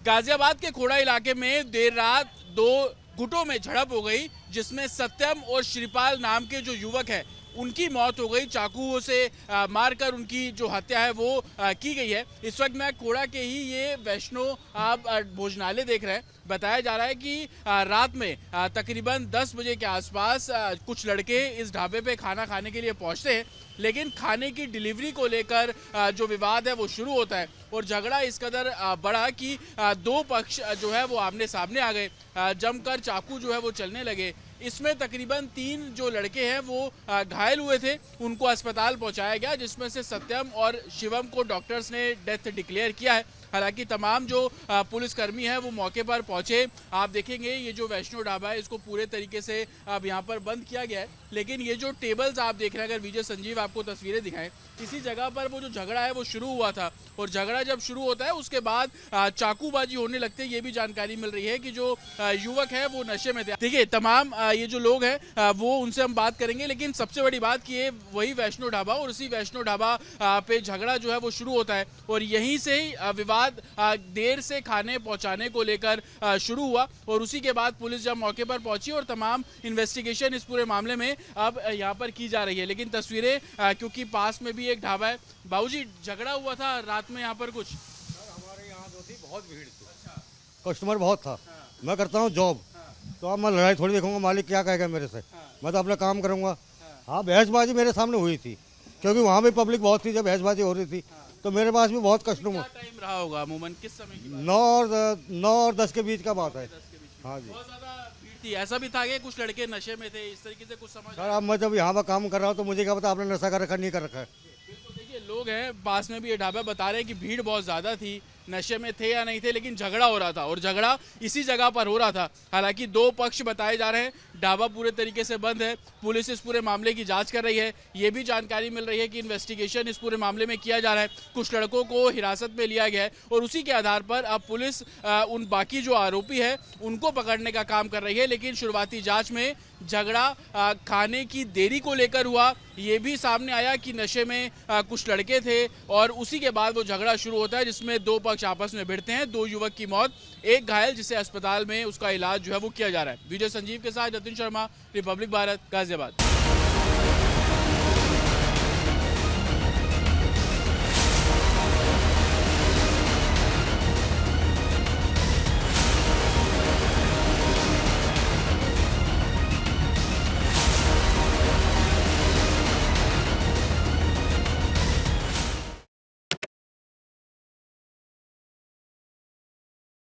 गाजियाबाद के खोड़ा इलाके में देर रात दो गुटों में झड़प हो गई, जिसमें सत्यम और श्रीपाल नाम के जो युवक है उनकी मौत हो गई। चाकुओं से मारकर उनकी जो हत्या है वो की गई है। इस वक्त मैं खोड़ा के ही ये वैष्णो आप भोजनालय देख रहे हैं। बताया जा रहा है कि रात में तकरीबन 10 बजे के आसपास कुछ लड़के इस ढाबे पे खाना खाने के लिए पहुंचते हैं, लेकिन खाने की डिलीवरी को लेकर जो विवाद है वो शुरू होता है और झगड़ा इस कदर बढ़ा कि दो पक्ष जो है वो आमने सामने आ गए। जमकर चाकू जो है वो चलने लगे। इसमें तकरीबन 3 जो लड़के हैं वो घायल हुए थे, उनको अस्पताल पहुंचाया गया, जिसमें से सत्यम और शिवम को डॉक्टर्स ने डेथ डिक्लेयर किया है। हालांकि तमाम जो पुलिसकर्मी है वो मौके पर पहुंचे। आप देखेंगे ये जो वैष्णो ढाबा है इसको पूरे तरीके से अब यहाँ पर बंद किया गया है, लेकिन ये जो टेबल्स आप देख रहे हैं, अगर विजय संजीव आपको तस्वीरें दिखाएं, इसी जगह पर वो जो झगड़ा है वो शुरू हुआ था और झगड़ा जब शुरू होता है उसके बाद चाकूबाजी होने लगते हैं। ये भी जानकारी मिल रही है कि जो युवक है वो नशे में थे। देखिए तमाम ये जो लोग हैं वो उनसे हम बात करेंगे, लेकिन सबसे बड़ी बात कि ये वही वैष्णो ढाबा और उसी वैष्णो ढाबा पे झगड़ा जो है वो शुरू होता है और यहीं से ही विवाद देर से खाने पहुंचाने को लेकर शुरू हुआ और उसी के बाद पुलिस जब मौके पर पहुंची और तमाम इन्वेस्टिगेशन इस पूरे मामले में अब यहाँ पर की जा रही है। लेकिन तस्वीरें क्योंकि पास में भी एक ढाबा है। बाबूजी, झगड़ा हुआ था रात में यहाँ पर कुछ? हमारे यहाँ जो थी बहुत भीड़ थी, कस्टमर बहुत था। मैं करता हूँ जॉब, तो अब मैं लड़ाई थोड़ी देखूंगा मालिक क्या कहेगा मेरे से। मैं तो अपना काम करूंगा। हाँ, बहसबाजी मेरे सामने हुई थी क्योंकि वहाँ भी पब्लिक बहुत थी। जब बहसबाजी हो रही थी तो मेरे पास भी बहुत कस्टमर। टाइम रहा होगा अमूमन, किस समय की बात? 9 और 10 के बीच का बात है। हाँ जी, बहुत ज्यादा भीड़ थी। ऐसा भी था कि कुछ लड़के नशे में थे, इस तरीके से कुछ समझ? सर अब मैं जब यहाँ पर काम कर रहा हूँ तो मुझे क्या पता आपने नशा कर रखा नहीं कर रखा है। बिल्कुल, देखिए लोग हैं पास में भी ये ढाबा, बता रहे हैं कि भीड़ बहुत ज्यादा थी, नशे में थे या नहीं थे, लेकिन झगड़ा हो रहा था और झगड़ा इसी जगह पर हो रहा था। हालांकि दो पक्ष बताए जा रहे हैं। ढाबा पूरे तरीके से बंद है। पुलिस इस पूरे मामले की जांच कर रही है। ये भी जानकारी मिल रही है कि इन्वेस्टिगेशन इस पूरे मामले में किया जा रहा है। कुछ लड़कों को हिरासत में लिया गया है और उसी के आधार पर अब पुलिस उन बाकी जो आरोपी है उनको पकड़ने का काम कर रही है। लेकिन शुरुआती जांच में झगड़ा खाने की देरी को लेकर हुआ, ये भी सामने आया कि नशे में कुछ लड़के थे और उसी के बाद वो झगड़ा शुरू होता है, जिसमें दो पक्ष आपस में भिड़ते हैं। 2 युवक की मौत, एक घायल, जिसे अस्पताल में उसका इलाज जो है वो किया जा रहा है। विजय संजीव के साथ जतिन शर्मा, रिपब्लिक भारत, गाजियाबाद।